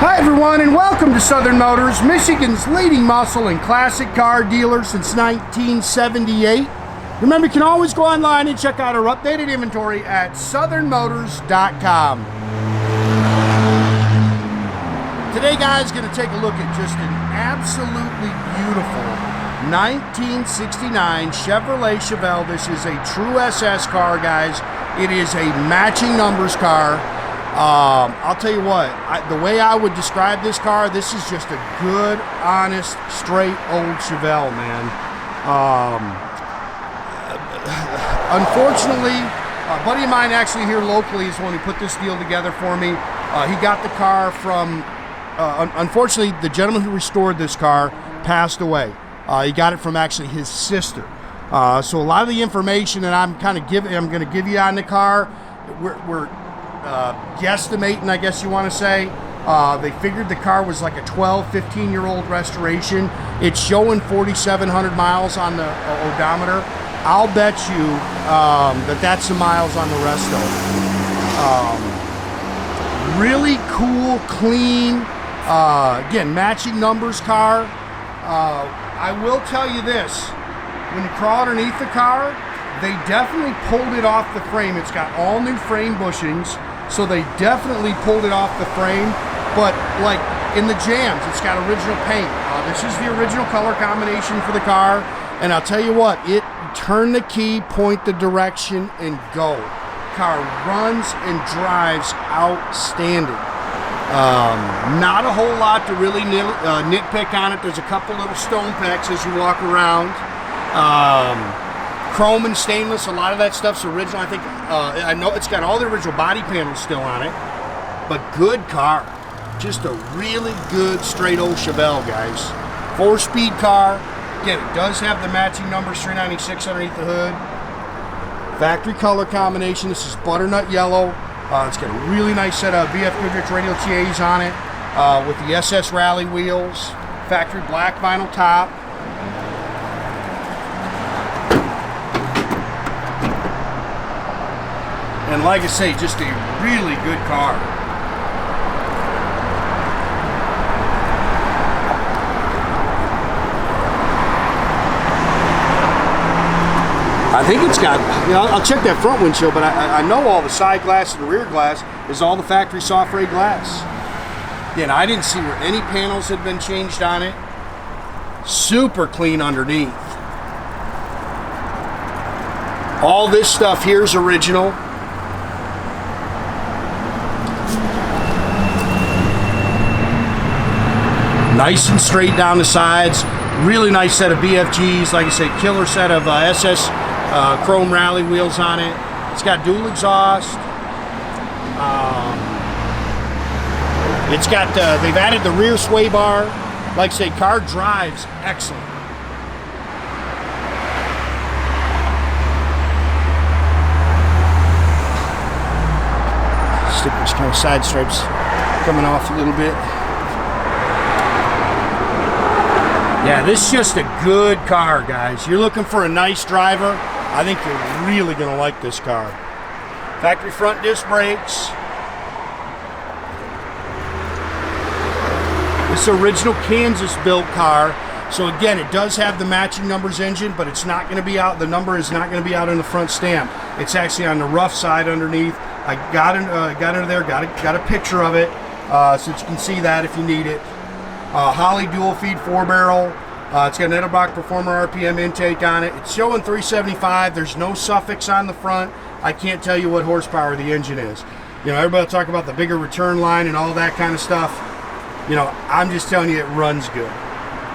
Hi everyone, and welcome to Southern Motors, Michigan's leading muscle and classic car dealer since 1978. Remember, you can always go online and check out our updated inventory at southernmotors.com. Today, guys, going to take a look at just an absolutely beautiful 1969 Chevrolet Chevelle. This is a true SS car, guys. It is a matching numbers car. I'll tell you what, the way I would describe this car, this is just a good, honest, straight old Chevelle, man. Unfortunately, a buddy of mine actually here locally is the one who put this deal together for me. He got the car from, unfortunately, the gentleman who restored this car passed away. He got it from actually his sister. So a lot of the information that I'm going to give you on the car, we're guesstimating, I guess you want to say. They figured the car was like a 15-year-old restoration. It's showing 4,700 miles on the odometer. I'll bet you that's the miles on the resto. Really cool, clean, again, matching numbers car. I will tell you this, when you crawl underneath the car, they definitely pulled it off the frame. It's got all new frame bushings, so they definitely pulled it off the frame. But like in the jams, it's got original paint. This is the original color combination for the car. And I'll tell you what, turn the key, point the direction, and go. Car runs and drives outstanding. Not a whole lot to really nitpick on it. There's a couple little stone pecks as you walk around. Chrome and stainless, a lot of that stuff's original. I think, I know it's got all the original body panels still on it, but good car. Just a really good straight old Chevelle, guys. 4-speed car. Again, it does have the matching numbers 396 underneath the hood. Factory color combination. This is butternut yellow. It's got a really nice set of BF Goodrich Radial T's on it with the SS Rally wheels. Factory black vinyl top. And like I say, just a really good car. I think it's got, I'll check that front windshield, but I know all the side glass and the rear glass is all the factory soft ray glass. Again, I didn't see where any panels had been changed on it. Super clean underneath. All this stuff here is original. Nice and straight down the sides. Really nice set of BFGs. Like I say, killer set of SS chrome rally wheels on it. It's got dual exhaust. It's got, they've added the rear sway bar. Like I say, car drives excellent. Stickers, kind of side stripes coming off a little bit. Yeah, this is just a good car, guys. You're looking for a nice driver, I think you're really going to like this car. Factory front disc brakes. This is original Kansas built car. So again, it does have the matching numbers engine, but it's not going to be out, the number is not going to be out in the front stamp. It's actually on the rough side underneath. I got under there, got a picture of it, so you can see that if you need it. Holley dual feed 4-barrel. It's got an Edelbrock Performer RPM intake on it. It's showing 375. There's no suffix on the front. I can't tell you what horsepower the engine is. You know, everybody will talk about the bigger return line and all that kind of stuff. You know, I'm just telling you it runs good.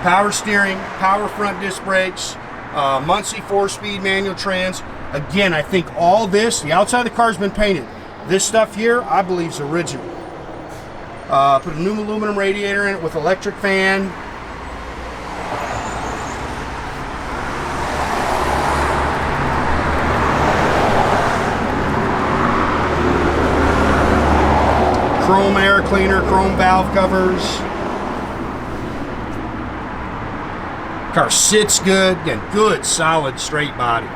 Power steering, power front disc brakes, Muncie 4-speed manual trans. Again, I think all this, the outside of the car's been painted. This stuff here, I believe, is original. Put a new aluminum radiator in it with electric fan. Chrome air cleaner, chrome valve covers. Car sits good, again, good, solid, straight body.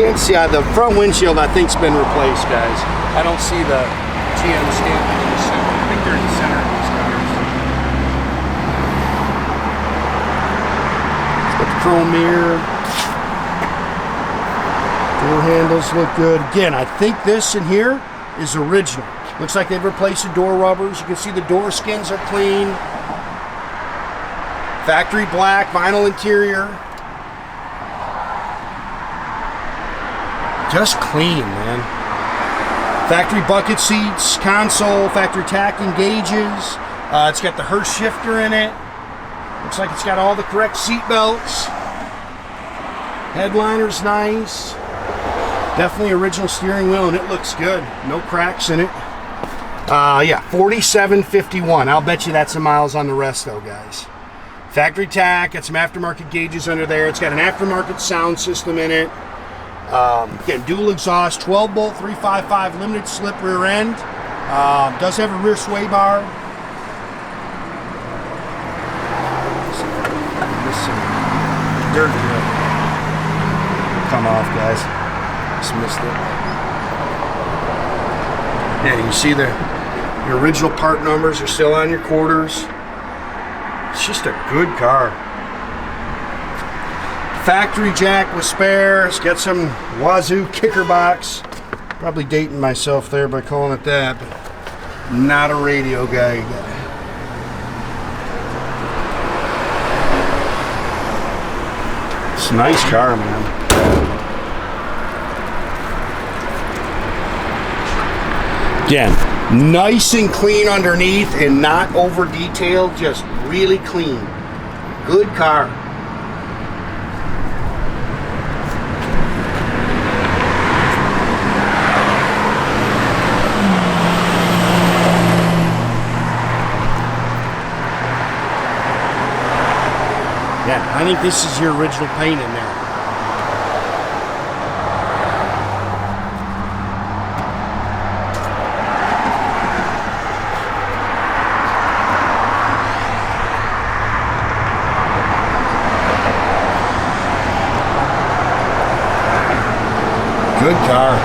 can't see, the front windshield I think's been replaced, guys. I don't see the GM stamping in the center. I think they're in the center of these cars. It's got the chrome mirror. Door handles look good. Again, I think this in here is original. Looks like they've replaced the door rubbers. You can see the door skins are clean. Factory black, vinyl interior. Just clean, man. Factory bucket seats, console, factory tacking gauges. It's got the Hurst shifter in it. Looks like it's got all the correct seat belts. Headliner's nice. Definitely original steering wheel, and it looks good. No cracks in it. Yeah, 4751. I'll bet you that's the miles on the rest, though, guys. Factory tack. Got some aftermarket gauges under there. It's got an aftermarket sound system in it. Again, dual exhaust, 12 bolt 355 limited slip rear end. Does have a rear sway bar. Some dirt here. Come off, guys. Just missed it. Yeah, you see your original part numbers are still on your quarters. It's just a good car. Factory jack with spares. Got some Wazoo kicker box. Probably dating myself there by calling it that, but not a radio guy. It's a nice car, man. Again, nice and clean underneath and not over detailed, just really clean. Good car. Yeah, I think this is your original paint in there. Good car.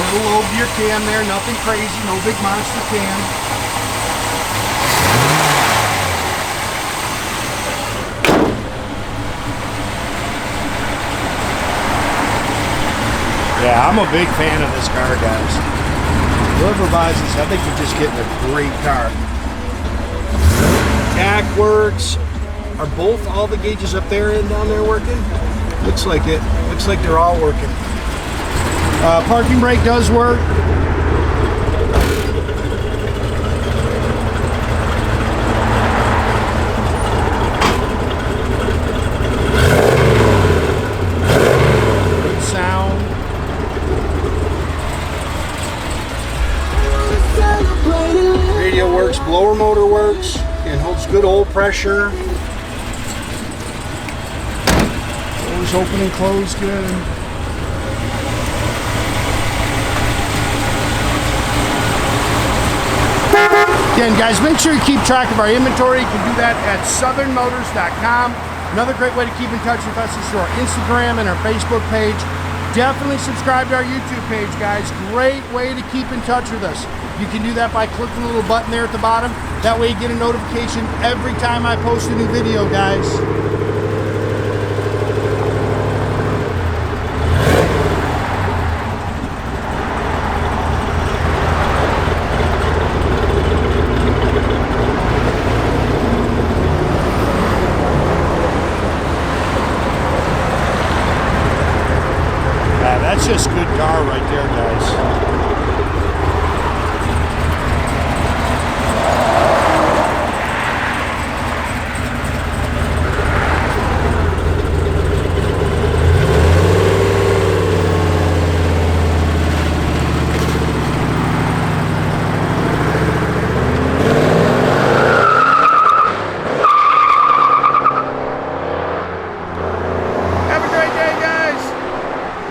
Little low gear cam there, nothing crazy, no big monster cam. Yeah, I'm a big fan of this car, guys. Whoever buys this, I think you're just getting a great car. Jack works. Are all the gauges up there and down there working? Looks like it. Looks like they're all working. Parking brake does work. Good sound. Radio works, blower motor works, and holds good oil pressure. Doors open and close good. Again, guys, make sure you keep track of our inventory. You can do that at southernmotors.com. Another great way to keep in touch with us is through our Instagram and our Facebook page. Definitely subscribe to our YouTube page, guys. Great way to keep in touch with us. You can do that by clicking the little button there at the bottom. That way you get a notification every time I post a new video, guys. That's just good car right there, guys.